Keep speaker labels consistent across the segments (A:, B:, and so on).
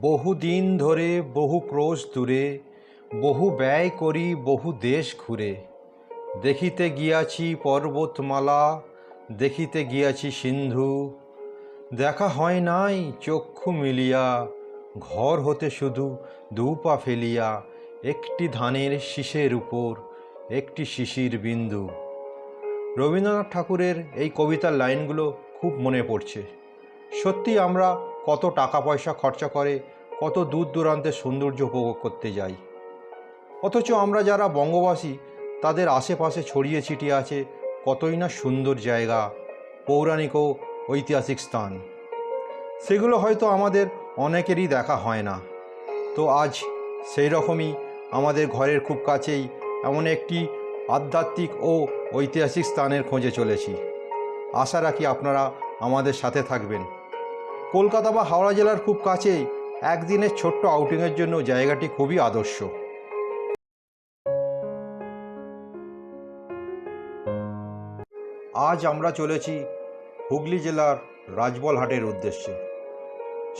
A: বহুদিন ধরে বহু ক্রোশ দূরে, বহু ব্যয় করি বহু দেশ ঘুরে। দেখিতে গিয়াছি পর্বতমালা, দেখিতে গিয়াছি সিন্ধু। দেখা হয় নাই চক্ষু মিলিয়া, ঘর হতে শুধু দুপা ফেলিয়া একটি ধানের শীষের উপর একটি শিশির বিন্দু। রবীন্দ্রনাথ ঠাকুরের এই কবিতার লাইনগুলো খুব মনে পড়ছে। সত্যি আমরা কত টাকা পয়সা খরচা করে কত দূর দূরান্তের সৌন্দর্য উপভোগ করতে যাই, অথচ আমরা যারা বঙ্গবাসী তাদের আশেপাশে ছড়িয়ে ছিটিয়ে আছে কতই না সুন্দর জায়গা, পৌরাণিক ও ঐতিহাসিক স্থান। সেগুলো হয়তো আমাদের অনেকেরই দেখা হয় না। তো আজ সেই রকমই আমাদের ঘরের খুব কাছেই এমন একটি আধ্যাত্মিক ও ঐতিহাসিক স্থানের খোঁজে চলেছি। আশা রাখি আপনারা আমাদের সাথে থাকবেন। কলকাতা বা হাওড়া জেলার খুব কাছেই একদিনের ছোট্ট আউটিংয়ের জন্য জায়গাটি খুবই আদর্শ। আজ আমরা চলেছি হুগলি জেলার রাজবলহাটের উদ্দেশ্যে।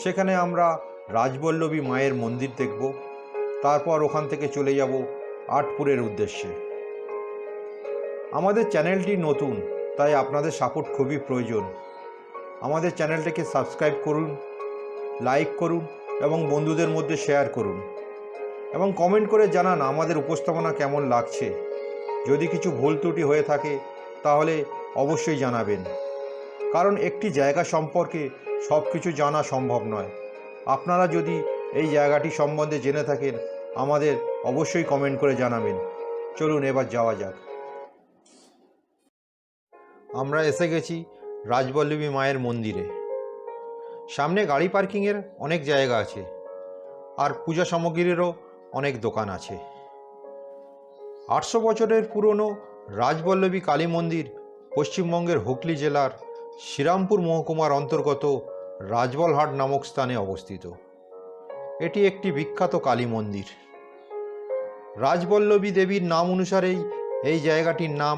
A: সেখানে আমরা রাজবল্লভী মায়ের মন্দির দেখব, তারপর ওখান থেকে চলে যাব আটপুরের উদ্দেশ্যে। আমাদের চ্যানেলটি নতুন, তাই আপনাদের সাপোর্ট খুবই প্রয়োজন। আমাদের চ্যানেলটিকে সাবস্ক্রাইব করুন, লাইক করুন এবং বন্ধুদের মধ্যে শেয়ার করুন এবং কমেন্ট করে জানান আমাদের উপস্থাপনা কেমন লাগছে। যদি কিছু ভুল ত্রুটি হয়ে থাকে তাহলে অবশ্যই জানাবেন, কারণ একটি জায়গা সম্পর্কে সব কিছু জানা সম্ভব নয়। আপনারা যদি এই জায়গাটি সম্বন্ধে জেনে থাকেন আমাদের অবশ্যই কমেন্ট করে জানাবেন। চলুন এবার যাওয়া যাক। আমরা এসে গেছি রাজবল্লভী মায়ের মন্দিরে। সামনে গাড়ি পার্কিংয়ের অনেক জায়গা আছে, আর পূজা সামগ্রীরও অনেক দোকান আছে। 800 বছরের পুরনো রাজবল্লভী কালী মন্দির পশ্চিমবঙ্গের হুগলি জেলার শ্রীরামপুর মহকুমার অন্তর্গত রাজবলহাট নামক স্থানে অবস্থিত। এটি একটি বিখ্যাত কালী মন্দির। রাজবল্লভী দেবীর নাম অনুসারেই এই জায়গাটির নাম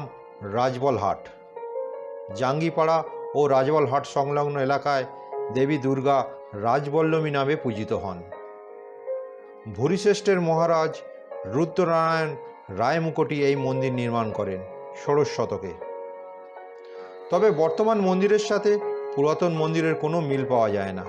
A: রাজবলহাট। জাঙ্গিপাড়া ও রাজবলহাট সংলগ্ন এলাকায় দেবী দুর্গা রাজবল্লভী নামে পূজিত হন। ভুরিশ্রেষ্ঠের মহারাজ রুদ্রনারায়ণ রায়মুকুটি এই মন্দির নির্মাণ করেন 16 শতকে। তবে বর্তমান মন্দিরের সাথে পুরাতন মন্দিরের কোনো মিল পাওয়া যায় না।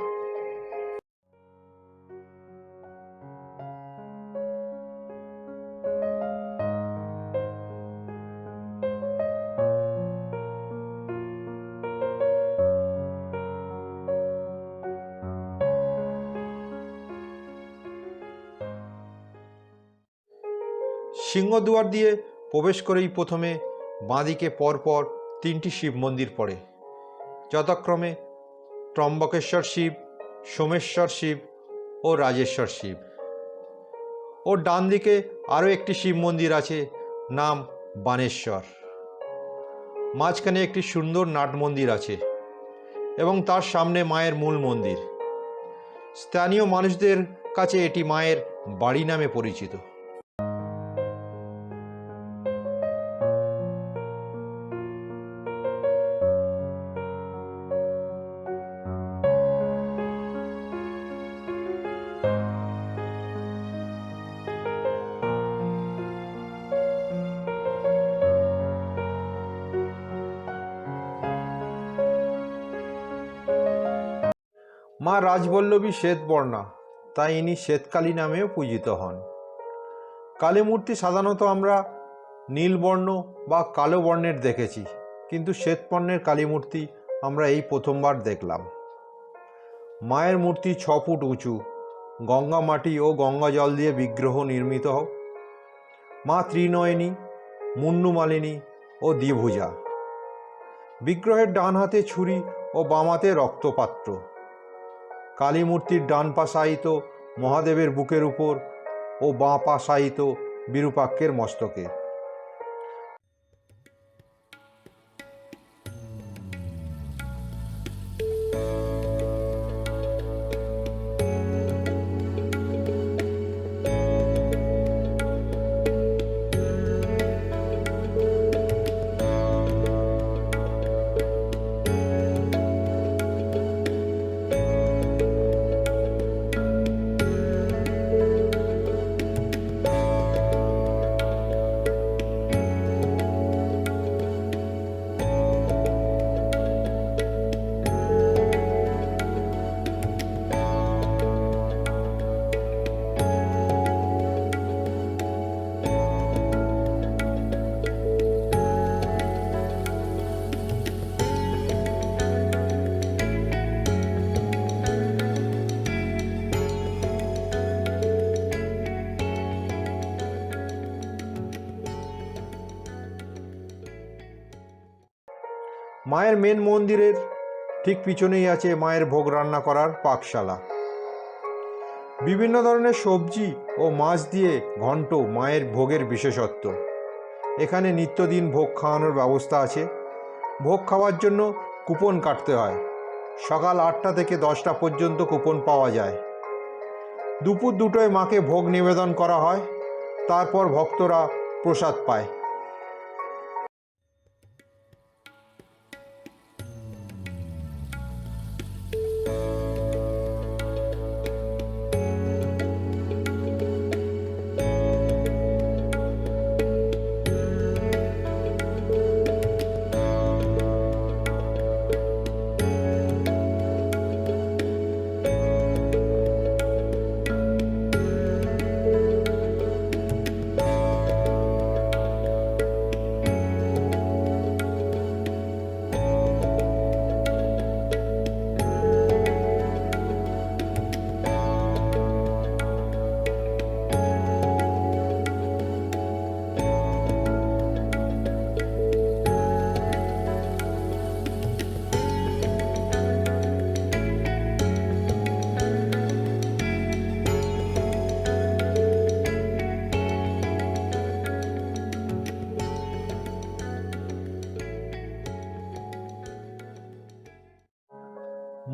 A: সিংহদুয়ার দিয়ে প্রবেশ করেই প্রথমে বাঁদিকে পরপর 3টি শিব মন্দির পড়ে, যথাক্রমে ত্রম্বকেশ্বর শিব, সোমেশ্বর শিব ও রাজেশ্বর শিব। ও ডান দিকে আরও একটি শিব মন্দির আছে, নাম বানেশ্বর। মাঝখানে একটি সুন্দর নাট মন্দির আছে এবং তার সামনে মায়ের মূল মন্দির। স্থানীয় মানুষদের কাছে এটি মায়ের বাড়ি নামে পরিচিত। মা রাজবল্লভী শ্বেতবর্ণা, তাই ইনি শ্বেতকালী নামেও পূজিত হন। কালী মূর্তি সাধারণত আমরা নীলবর্ণ বা কালো বর্ণের দেখেছি, কিন্তু শ্বেতবর্ণের কালী মূর্তি আমরা এই প্রথমবার দেখলাম। মায়ের মূর্তি 6 ফুট উঁচু, গঙ্গা মাটি ও গঙ্গা জল দিয়ে বিগ্রহ নির্মিত। মা ত্রিনয়নী, মুন্ডুমালিনী ও দ্বিভুজা। বিগ্রহের ডান হাতে ছুরি ও বাম হাতে রক্তপাত্র। কালী মূর্তির ডান পা শায়িত মহাদেবের বুকের উপর ও বাঁ পা শায়িত বিরূপাক্ষের মস্তকে। মায়ের মেন মন্দিরের ঠিক পিছনেই আছে মায়ের ভোগ রান্না করার পাকশালা। বিভিন্ন ধরনের সবজি ও মাছ দিয়ে ঘন্ট মায়ের ভোগের বিশেষত্ব। এখানে নিত্যদিন ভোগ খাওয়ানোর ব্যবস্থা আছে। ভোগ খাওয়ার জন্য কুপন কাটতে হয়। সকাল 8টা থেকে 10টা পর্যন্ত কুপন পাওয়া যায়। দুপুর 2টোয় মাকে ভোগ নিবেদন করা হয়, তারপর ভক্তরা প্রসাদ পায়।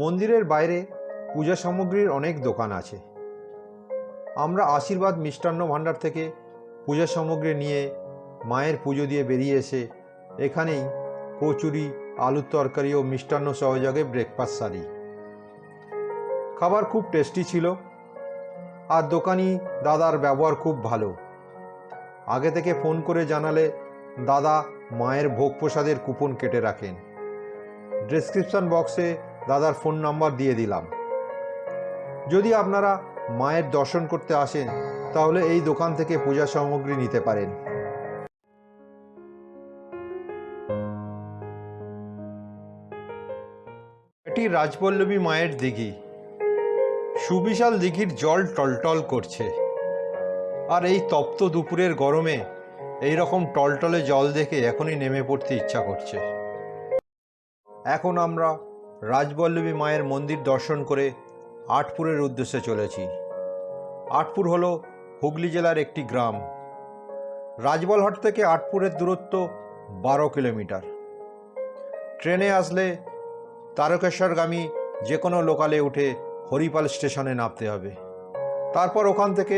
A: মন্দিরের বাইরে পূজা সামগ্রীর অনেক দোকান আছে। আমরা আশীর্বাদ মিষ্টান্ন ভাণ্ডার থেকে পূজা সামগ্রী নিয়ে মায়ের পুজো দিয়ে বেরিয়ে এসে এখানেই কচুরি, আলুর তরকারি ও মিষ্টান্ন সহযোগে ব্রেকফাস্ট সারি। খাবার খুব টেস্টি ছিল আর দোকানি দাদার ব্যবহার খুব ভালো। আগে থেকে ফোন করে জানালে দাদা মায়ের ভোগ প্রসাদের কুপন কেটে রাখেন। ডেসক্রিপশন বক্সে দাদার ফোন নাম্বার দিয়ে দিলাম। যদি আপনারা মায়ের দর্শন করতে আসেন তাহলে এই দোকান থেকে পূজা সামগ্রী নিতে পারেন। এটি রাজবল্লভী মায়ের দিঘি। সুবিশাল দিঘির জল টলটল করছে, আর এই তপ্ত দুপুরের গরমে এই রকম টলটলে জল দেখে এখনই নেমে পড়তে ইচ্ছা করছে। এখন আমরা রাজবল্লভী মায়ের মন্দির দর্শন করে আটপুরের উদ্দেশ্যে চলেছি। আটপুর হলো হুগলি জেলার একটি গ্রাম। রাজবলহাট থেকে আটপুরের দূরত্ব 12 কিলোমিটার। ট্রেনে আসলে তারকেশ্বরগামী যে কোনো লোকালে উঠে হরিপাল স্টেশনে নামতে হবে। তারপর ওখান থেকে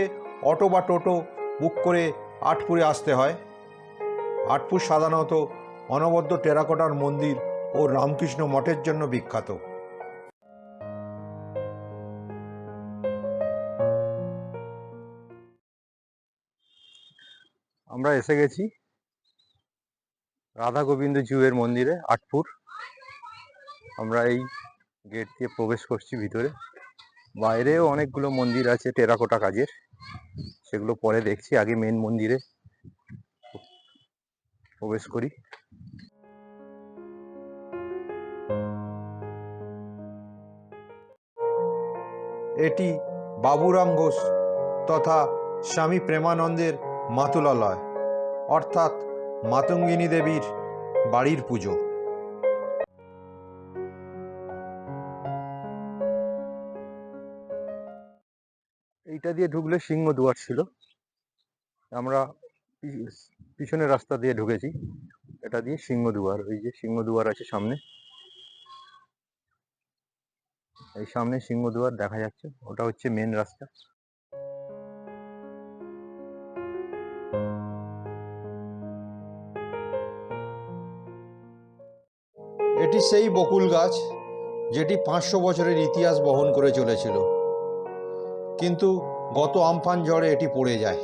A: অটো বা টোটো বুক করে আটপুরে আসতে হয়। আটপুর সাধারণত অনবদ্য টেরাকোটার মন্দির ও রামকৃষ্ণ মঠের জন্য বিখ্যাত। আমরা এসে গেছি রাধা গোবিন্দ জিউয়ের মন্দিরে আটপুর। আমরা এই গেট দিয়ে প্রবেশ করছি ভিতরে। বাইরেও অনেকগুলো মন্দির আছে টেরাকোটা কাজের, সেগুলো পরে দেখছি। আগে মেন মন্দিরে প্রবেশ করি। এটি বাবুরাম ঘোষ তথা স্বামী প্রেমানন্দের মাতুলালয়, অর্থাৎ মাতঙ্গিনী দেবীর বাড়ির পুজো। এইটা দিয়ে ঢুকলে সিংহদুয়ার ছিল। আমরা পিছনের রাস্তা দিয়ে ঢুকেছি। এটা দিয়ে সিংহদুয়ার, ওই যে সিংহদুয়ার আছে সামনে, এই সামনে সিংহদুয়ার দেখা যাচ্ছে, ওটা হচ্ছে মেন রাস্তা। এটি সেই বকুল গাছ যেটি 500 বছরের ইতিহাস বহন করে চলেছিল, কিন্তু গত আমফান ঝড়ে এটি পড়ে যায়।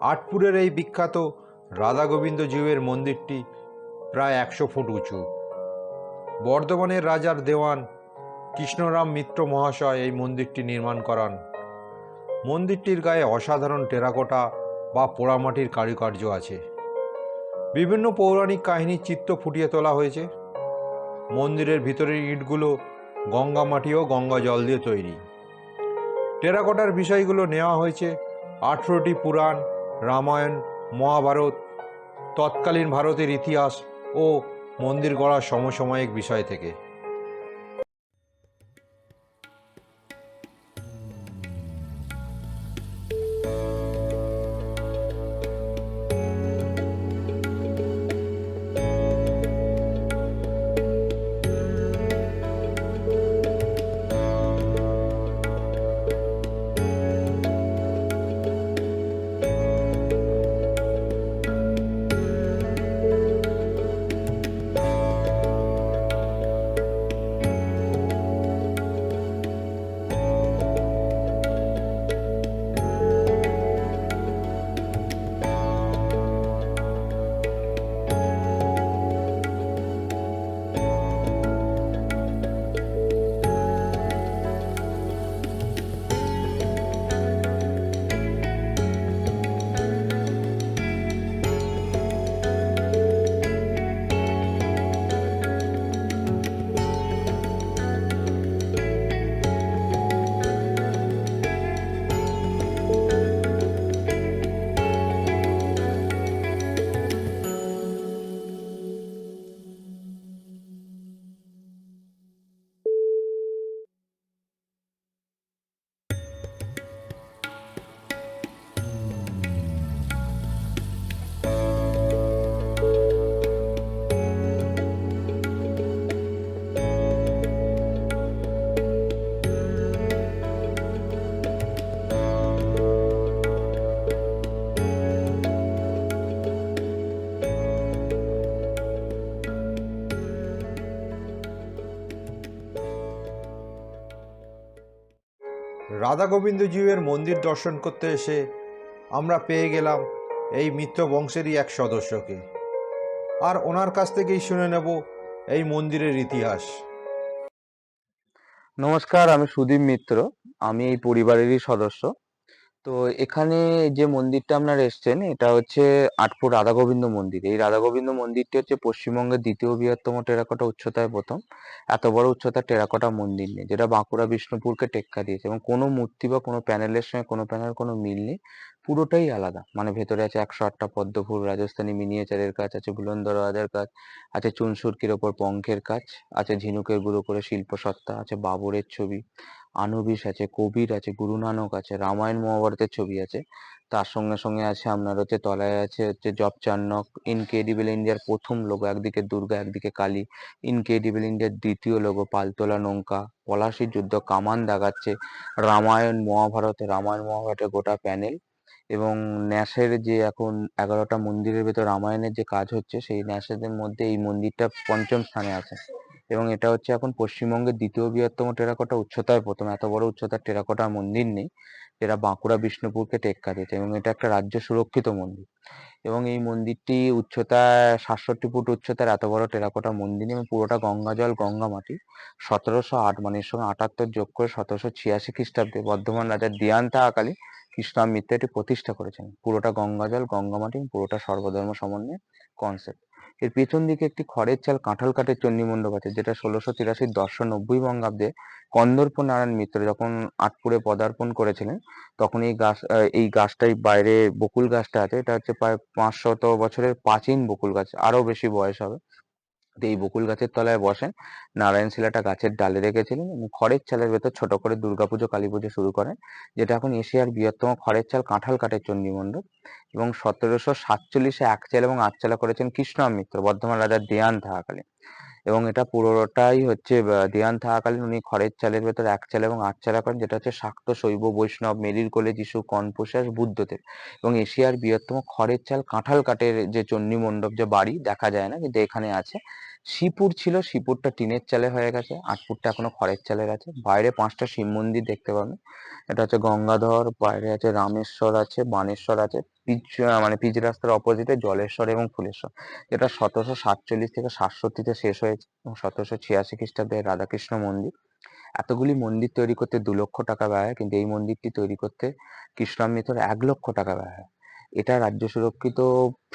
A: আটপুরের এই বিখ্যাত রাধা গোবিন্দ জিউয়ের মন্দিরটি প্রায় 100 ফুট উঁচু। বর্ধমানের রাজার দেওয়ান কৃষ্ণরাম মিত্র মহাশয় এই মন্দিরটি নির্মাণ করান। মন্দিরটির গায়ে অসাধারণ টেরাকোটা বা পোড়ামাটির কারুকার্য আছে। বিভিন্ন পৌরাণিক কাহিনীর চিত্র ফুটিয়ে তোলা হয়েছে। মন্দিরের ভিতরের ইটগুলো গঙ্গা মাটি ও গঙ্গা জল দিয়ে তৈরি। টেরাকোটার বিষয়গুলো নেওয়া হয়েছে 18টি পুরাণ, রামায়ণ, মহাভারত, তৎকালীন ভারতের ইতিহাস ও মন্দির গড়ার সমসাময়িক বিষয় থেকে। রাধা গোবিন্দ জিউয়ের মন্দির দর্শন করতে এসে আমরা পেয়ে গেলাম এই মিত্র বংশেরই এক সদস্যকে, আর ওনার কাছ থেকেই শুনে নেব এই মন্দিরের ইতিহাস।
B: নমস্কার, আমি সুদীপ মিত্র। আমি এই পরিবারেরই সদস্য। তো এখানে যে মন্দিরটা আপনারা এসছেন, এটা হচ্ছে আটপুর রাধা গোবিন্দ মন্দির। এই রাধা গোবিন্দ মন্দিরটি হচ্ছে পশ্চিমবঙ্গের দ্বিতীয় বৃহত্তম টেরাকোটা উচ্চতায় প্রথম। এত বড় উচ্চতার টেরাকোটা মন্দির নেই, যেটা বাঁকুড়া বিষ্ণুপুরকে টেক্কা দিয়েছে। এবং কোনো মূর্তি বা কোনো প্যানেলের সঙ্গে কোনো প্যানেল কোনো মিল নেই, পুরোটাই আলাদা। মানে ভেতরে আছে 108টা পদ্ম ফুল, রাজস্থানী মিনিয়েচারের কাজ আছে, বুলন দরওয়াজার কাজ আছে, চুনসুরকির ওপর পঙ্খের কাজ আছে, ঝিনুকের গুঁড়ো করে শিল্পসত্তা আছে, বাবরের ছবি, আনুবিস আছে, কবির আছে, গুরু নানক আছে, রামায়ণ মহাভারতের ছবি আছে। তার সঙ্গে সঙ্গে আছে আপনার হচ্ছে তলায় আছে হচ্ছে জব চান্নক, ইনক্রেডিবল ইন্ডিয়ার প্রথম লোগো, একদিকে দুর্গা একদিকে কালী। ইনক্রেডিবল ইন্ডিয়ার দ্বিতীয় লোগো পালতোলা নৌকা, পলাশির যুদ্ধ, কামান দাগাচ্ছে, রামায়ণ মহাভারতের গোটা প্যানেল। এবং ন্যাসের যে এখন 11টা মন্দিরের ভেতর রামায়ণের যে কাজ হচ্ছে, সেই ন্যাসেদের মধ্যে এই মন্দিরটা পঞ্চম স্থানে আছে। এবং এটা হচ্ছে এখন পশ্চিমবঙ্গের দ্বিতীয় বৃহত্তম টেরাকোটা উচ্চতায় প্রথম। এত বড় উচ্চতার টেরাকোটা মন্দির নেই, যেটা বাঁকুড়া বিষ্ণুপুরকে টেক্কা দিয়েছে। এবং এটা একটা রাজ্য সুরক্ষিত মন্দির। এবং এই মন্দিরটি উচ্চতায় 67 ফুট উচ্চতার এত বড় টেরাকোটা মন্দির এবং পুরোটা গঙ্গা জল গঙ্গা মাটি। 1708 মানে এর সঙ্গে 78 যোগ করে 1786 খ্রিস্টাব্দে বর্ধমান রাজা দিয়ান তাহাকালী কৃষ্ণ মিত্র এটি প্রতিষ্ঠা করেছেন। পুরোটা গঙ্গা জল গঙ্গা মাটি, পুরোটা সর্বধর্ম সমন্বয়ে কনসেপ্ট। এর পেছন দিকে একটি খড়ের চাল কাঁঠাল কাঠের চণ্ডী মণ্ডপ আছে, যেটা 1683 1090 বঙ্গাব্দে কন্দর্প নারায়ণ মিত্র যখন আটপুরে পদার্পণ করেছিলেন, তখন এই গাছটাই বাইরে বকুল গাছটা আছে, এটা হচ্ছে প্রায় 500 বছরের প্রাচীন বকুল গাছ, আরো বেশি বয়স হবে। তো এই বকুল গাছের তলায় বসেন, নারায়ণ শিলাটা গাছের ডালে রেখেছিলেন এবং খড়ের চালের ভেতর ছোট করে দুর্গাপুজো কালী পুজো শুরু করেন, যেটা এখন এশিয়ার বৃহত্তম খড়ের চাল কাঁঠাল কাঠের চণ্ডী মণ্ডপ। এবং 1747-এ এক চাল এবং আট চালা করেছেন কৃষ্ণ মিত্র, বর্ধমান রাজা দেয়ান থাকাকালীন। এবং এটা পুরোটাই হচ্ছে দেয়ান থাকাকালীন উনি খড়ের চালের ভেতর এক চাল এবং আট চালা করেন, যেটা হচ্ছে শাক্ত শৈব বৈষ্ণব মেরির কোলে যিশু কনফুসিয়াস বুদ্ধদেব। এবং এশিয়ার বৃহত্তম খড়ের চাল কাঁঠাল কাঠের যে চণ্ডী মণ্ডপ, যে বাড়ি দেখা যায় না কিন্তু এখানে আছে। শিবপুর ছিল, শিবপুরটা টিনের চালে হয়ে গেছে, আটপুরটা এখনো খড়ের চালের আছে। বাইরে 5টা শিব মন্দির দেখতে পাবেন। এটা হচ্ছে গঙ্গাধর, বাইরে আছে রামেশ্বর আছে, বানেশ্বর আছে, মানে পিচ রাস্তার অপোজিটে জলেশ্বর এবং ফুলেশ্বর, যেটা 1747 থেকে 67 শেষ হয়েছে, এবং 1786 খ্রিস্টাব্দে রাধাকৃষ্ণ মন্দির। এতগুলি মন্দির তৈরি করতে 2 লক্ষ টাকা ব্যয় হয়, কিন্তু এই মন্দিরটি তৈরি করতে কৃষ্ণাম মিত্র 1 লক্ষ টাকা ব্যয় হয়। এটা রাজ্য সুরক্ষিত,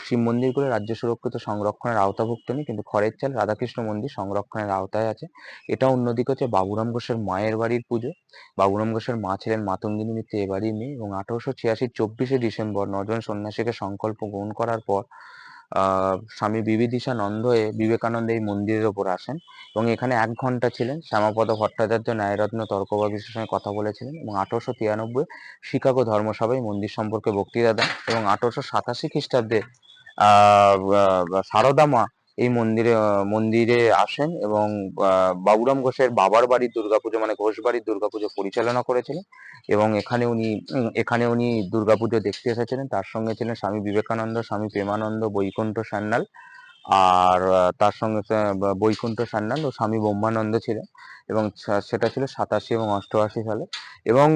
B: শিব মন্দিরগুলো রাজ্য সুরক্ষিত সংরক্ষণের আওতাভুক্ত নেই, কিন্তু খড়েরচাল রাধাকৃষ্ণ মন্দির সংরক্ষণের আওতায় আছে। এটা অন্যদিকে হচ্ছে বাবুরাম ঘোষের মায়ের বাড়ির পুজো। বাবুরাম ঘোষের মা ছিলেন মাতঙ্গিনী মিত্র এবারই মেয়ে, এবং 1886 24শে ডিসেম্বর 9 জন সন্ন্যাসীকে সংকল্প গ্রহণ করার পর স্বামী বিবিদিশানন্দ বিবেকানন্দ এই মন্দিরের ওপর আসেন, এবং এখানে 1 ঘন্টা ছিলেন। শ্যামাপদ ভট্টাচার্য ন্যায়রত্ন তর্ক বাগীশের সঙ্গে কথা বলেছিলেন, এবং 1893 শিকাগো ধর্মসভায় মন্দির সম্পর্কে বক্তৃতা দেন, এবং 1887 খ্রিস্টাব্দে সারদা মা এই মন্দিরে আসেন, এবং বাবুরাম ঘোষের বাবার বাড়ির দুর্গাপুজো মানে ঘোষ বাড়ির দুর্গাপুজো পরিচালনা করেছিলেন, এবং এখানে উনি দুর্গাপুজো দেখতে এসেছিলেন। তার সঙ্গে ছিলেন স্বামী বিবেকানন্দ, স্বামী প্রেমানন্দ, বৈকুণ্ঠ সান্যাল, আর তার সঙ্গে বৈকুণ্ঠ সান্যাল ও স্বামী ব্রহ্মানন্দ ছিলেন, এবং সেটা ছিল 87 এবং 88 সালে। এবং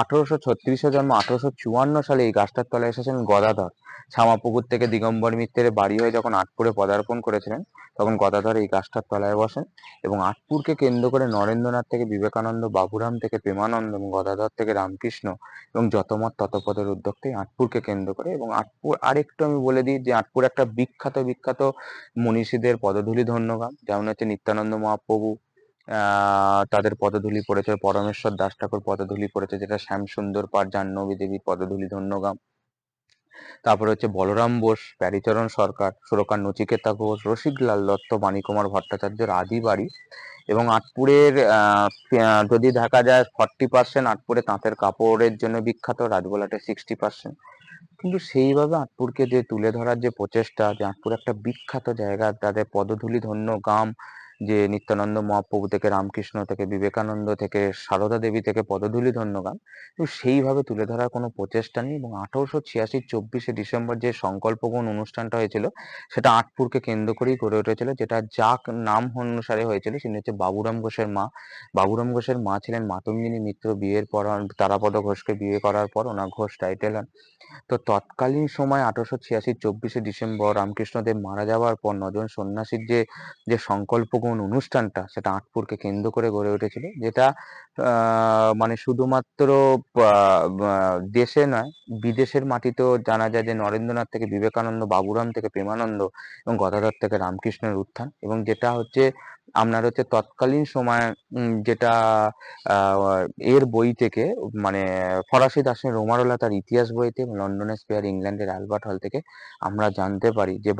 B: 1836-এ জন্ম, 1854 সালে এই গাছটার তলায় এসেছিলেন গদাধর। ছামাপুকুর থেকে দিগম্বর মিত্রের বাড়ি হয়ে যখন আটপুরে পদার্পণ করেছিলেন, তখন গদাধর এই গাছটার তলায় বসেন, এবং আটপুরকে কেন্দ্র করে নরেন্দ্রনাথ থেকে বিবেকানন্দ, বাবুরাম থেকে প্রেমানন্দ, এবং গদাধর থেকে রামকৃষ্ণ, এবং যতমত ততপদের উদ্যোক্তাই আটপুরকে কেন্দ্র করে। এবং আটপুর আরেকটু আমি বলে দিই যে আটপুর একটা বিখ্যাত মনীষীদের পদধূলি ধন্য গ্রাম, যেমন হচ্ছে নিত্যানন্দ মহাপ্রভু তাদের পদধূলি পড়েছে, পরমেশ্বর দাস ঠাকুর পদধূলি পড়েছে, যেটা শ্যামসুন্দর পাঠ, জাহ্নবী দেবীর পদধূলি ধন্য গ্রাম। তারপরে হচ্ছে বলরাম বোস, প্যারীচরণ সরকার, সুরকার নচিকেতা ঘোষ, রসিকলাল দত্ত, বাণীকুমার ভট্টাচার্যের আদি বাড়ি। এবং আটপুরের যদি দেখা যায় 40% আটপুরে তাঁতের কাপড়ের জন্য বিখ্যাত, রাজবলাটে 60%। কিন্তু সেইভাবে আঁটপুরকে যে তুলে ধরার যে প্রচেষ্টা, যে আঁটপুর একটা বিখ্যাত জায়গা, তাদের পদধূলি ধন্য গ্রাম, যে নিত্যানন্দ মহাপ্রভু থেকে, রামকৃষ্ণ থেকে, বিবেকানন্দ থেকে, সারদা দেবী থেকে পদধূলি ধন্য গ্রাম, কিন্তু সেইভাবে তুলে ধরার কোনো প্রচেষ্টা নেই। এবং 1886 24শে ডিসেম্বর যে সংকল্প গ্রহণ অনুষ্ঠানটা হয়েছিল, সেটা আঁটপুরকে কেন্দ্র করেই গড়ে উঠেছিল, যেটা যাক নাম অনুসারে হয়েছিল তিনি হচ্ছে বাবুরাম ঘোষের মা। বাবুরাম ঘোষের মা ছিলেন মাতঙ্গিনী মিত্র। বিয়ের পর তারাপদ ঘোষকে বিয়ে করার পর ওনার ঘোষ টাইটেল হন। তো তৎকালীন সময় 1886 24শে ডিসেম্বর রামকৃষ্ণদেব মারা যাওয়ার পর 9 জন সন্ন্যাসীর যে সংকল্প গ্রহণ অনুষ্ঠানটা, সেটা আঁটপুরকে কেন্দ্র করে গড়ে উঠেছিল, যেটা মানে শুধুমাত্র দেশে নয়, বিদেশের মাটিতেও জানা যায় যে নরেন্দ্রনাথ থেকে বিবেকানন্দ, বাবুরাম থেকে প্রেমানন্দ, এবং গদাধর থেকে রামকৃষ্ণের উত্থান। এবং যেটা হচ্ছে আপনার হচ্ছে তৎকালীন সময় যেটা এর বই থেকে, মানে ফরাসি দার্শনিক রোমারোলা তার ইতিহাস বইতে, লন্ডনের স্কয়ার, ইংল্যান্ডের অ্যালবার্ট হল থেকে আমরা জানতে পারি যে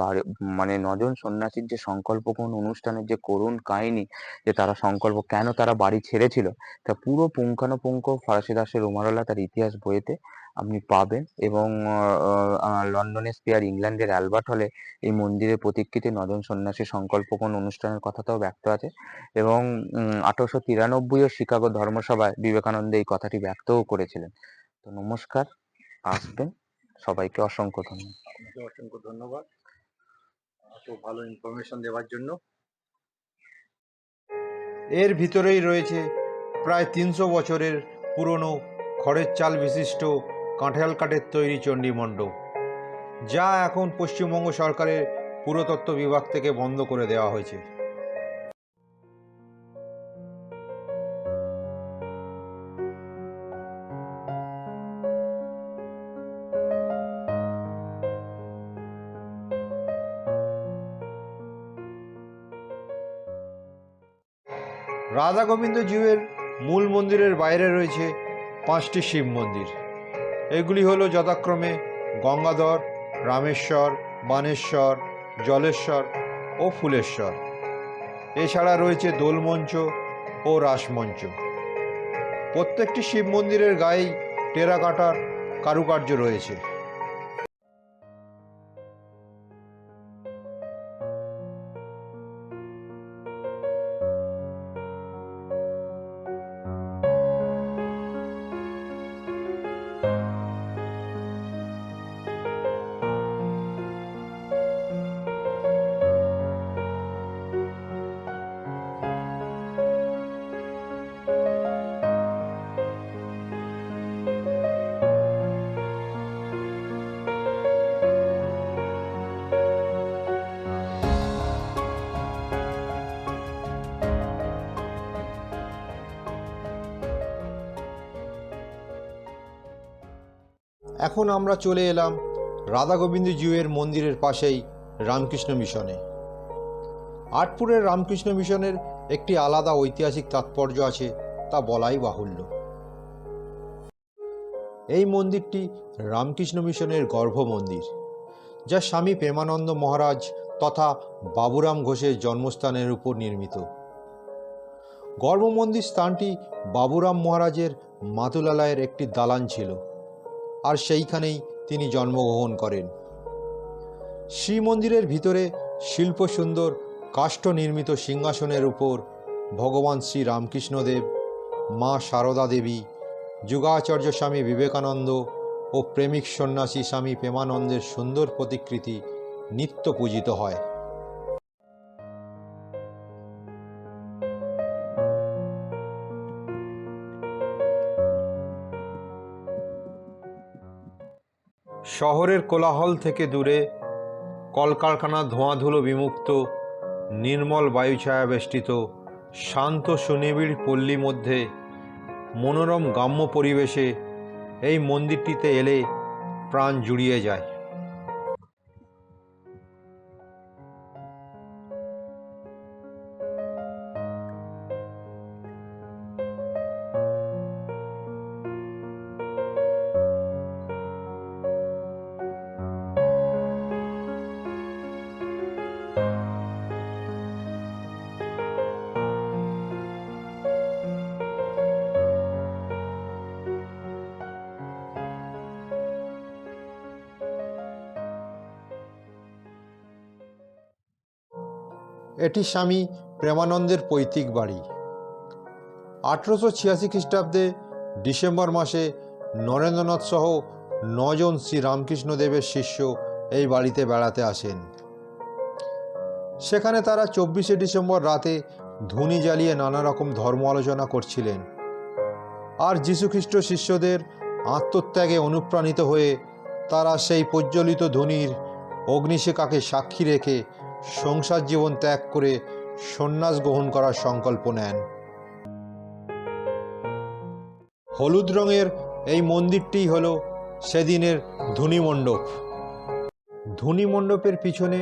B: মানে 9 জন সন্ন্যাসীর যে সংকল্প গ্রহণ অনুষ্ঠানের যে করুণ কাহিনী, যে তারা সংকল্প কেন তারা বাড়ি ছেড়েছিল, তা পুরো পুঙ্খানুপুঙ্খ ফরাসি দার্শনিক রোমারোলা তার ইতিহাস বইতে আপনি পাবেন। এবং লন্ডনের স্কয়ার, ইংল্যান্ডের অ্যালবার্ট হলে এই মন্দিরের প্রতিকৃতি 9 জন সন্ন্যাসী সংকল্প গ্রহণ অনুষ্ঠানের কথাটাও ব্যক্ত আছে। এবং 1893 শিকাগো ধর্মসভায় বিবেকানন্দ এই কথাটি ব্যক্তও করেছিলেন। তো নমস্কার, আসবেন, সবাইকে অসংখ্য ধন্যবাদ।
A: আপনাকে অসংখ্য ধন্যবাদ এত ভালো ইনফরমেশন দেওয়ার জন্য। এর ভিতরেই রয়েছে প্রায় 300 বছরের পুরনো খড়ের চাল বিশিষ্ট কাঁঠাল কাঠের তৈরি চণ্ডী মণ্ডপ, যা এখন পশ্চিমবঙ্গ সরকারের পুরাতত্ত্ব বিভাগ থেকে বন্ধ করে দেওয়া হয়েছে। রাধা গোবিন্দ জিউয়ের মূল মন্দিরের বাইরে রয়েছে 5টি শিব মন্দির। এগুলি হলো যথাক্রমে গঙ্গাধর, রামেশ্বর, বানেশ্বর, জলেশ্বর ও ফুলেশ্বর। এছাড়া রয়েছে দোলমঞ্চ ও রাসমঞ্চ। প্রত্যেকটি শিব মন্দিরের গায়েই টেরাকোটার কারুকার্য রয়েছে। এখন আমরা চলে এলাম রাধা গোবিন্দ জিউয়ের মন্দিরের পাশেই রামকৃষ্ণ মিশনে। আটপুরের রামকৃষ্ণ মিশনের একটি আলাদা ঐতিহাসিক তাৎপর্য আছে, তা বলাই বাহুল্য। এই মন্দিরটি রামকৃষ্ণ মিশনের গর্ভ মন্দির, যা স্বামী প্রেমানন্দ মহারাজ তথা বাবুরাম ঘোষের জন্মস্থানের উপর নির্মিত। গর্ভ মন্দির স্থানটি বাবুরাম মহারাজের মাতুলালয়ের একটি দালান ছিল, আর সেইখানেই তিনি জন্মগ্রহণ করেন। শ্রীমন্দিরের ভিতরে শিল্পসুন্দর কাষ্ঠ নির্মিত সিংহাসনের উপর ভগবান শ্রী রামকৃষ্ণদেব, মা সারদা দেবী, যুগাচার্য স্বামী বিবেকানন্দ ও প্রেমিক সন্ন্যাসী স্বামী প্রেমানন্দের সুন্দর প্রতিকৃতি নিত্য পূজিত হয়। শহরের কোলাহল থেকে দূরে, কলকারখানার ধোঁয়াধুলো বিমুক্ত, নির্মল বায়ুছায়া বেষ্টিত শান্ত সুনিবিড় পল্লী মধ্যে মনোরম গ্রাম্য পরিবেশে এই মন্দিরটিতে এলে প্রাণ জুড়িয়ে যায়। এটি স্বামী প্রেমানন্দের পৈতৃক বাড়ি। 1886 খ্রিস্টাব্দে ডিসেম্বর মাসে নরেন্দ্রনাথ সহ 9 জন শ্রী রামকৃষ্ণদেবের শিষ্য এই বাড়িতে বেড়াতে আসেন। সেখানে তারা 24শে ডিসেম্বর রাতে ধুনি জ্বালিয়ে নানা রকম ধর্ম আলোচনা করছিলেন। আর যীশুখ্রিস্ট শিষ্যদের আত্মত্যাগে অনুপ্রাণিত হয়ে তারা সেই প্রজ্বলিত ধুনির অগ্নিশিখাকে সাক্ষী রেখে সংসার জীবন ত্যাগ করে সন্ন্যাস গ্রহণ করার সংকল্প নেন। হলুদ রঙের এই মন্দিরটিই হল সেদিনের ধুনি মণ্ডপ। ধুনি মণ্ডপের পিছনে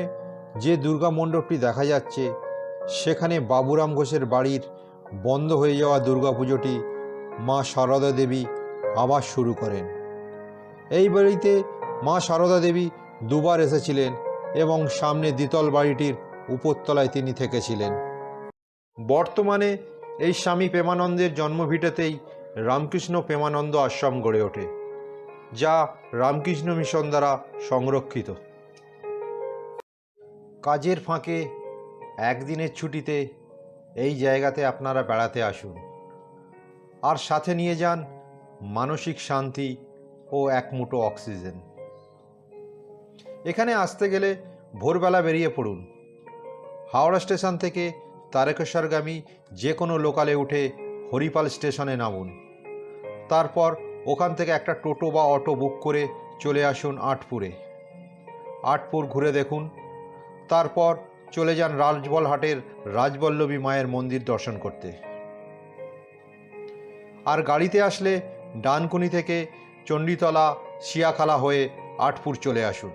A: যে দুর্গা মণ্ডপটি দেখা যাচ্ছে, সেখানে বাবুরাম ঘোষের বাড়ির বন্ধ হয়ে যাওয়া দুর্গাপুজোটি মা সারদা দেবী আবার শুরু করেন। এই বাড়িতে মা সারদা দেবী দুবার এসেছিলেন এবং সামনে দ্বিতল বাড়িটির উপরতলায় তিনি থেকেছিলেন। বর্তমানে এই স্বামী প্রেমানন্দের জন্মভিটেতেই রামকৃষ্ণ প্রেমানন্দ আশ্রম গড়ে ওঠে, যা রামকৃষ্ণ মিশন দ্বারা সংরক্ষিত। কাজের ফাঁকে একদিনের ছুটিতে এই জায়গাতে আপনারা বেড়াতে আসুন, আর সাথে নিয়ে যান মানসিক শান্তি ও এক মুঠো অক্সিজেন। এখানে আসতে গেলে ভোরবেলা বেরিয়ে পড়ুন। হাওড়া স্টেশন থেকে তারকেশ্বরগামী যে কোনো লোকালে উঠে হরিপাল স্টেশনে নামুন। তারপর ওখান থেকে একটা টোটো বা অটো বুক করে চলে আসুন আটপুরে। আটপুর ঘুরে দেখুন, তারপর চলে যান রাজবলহাটের রাজবল্লভী মায়ের মন্দির দর্শন করতে। আর গাড়িতে আসলে ডানকুনি থেকে চণ্ডীতলা শিয়াখালা হয়ে আটপুর চলে আসুন।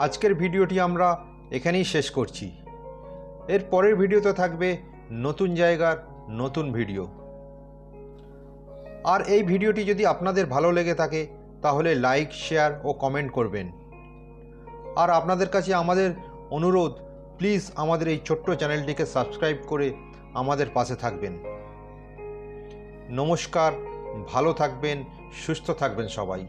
A: আজকের ভিডিওটি আমরা এখানেই শেষ করছি। এর পরের ভিডিওতে থাকবে নতুন জায়গার নতুন ভিডিও। আর এই ভিডিওটি যদি আপনাদের ভালো লেগে থাকে তাহলে লাইক, শেয়ার ও কমেন্ট করবেন। আর আপনাদের কাছে আমাদের অনুরোধ, প্লিজ আমাদের এই ছোট্ট চ্যানেলটিকে সাবস্ক্রাইব করে আমাদের পাশে থাকবেন। নমস্কার, ভালো থাকবেন, সুস্থ থাকবেন সবাই।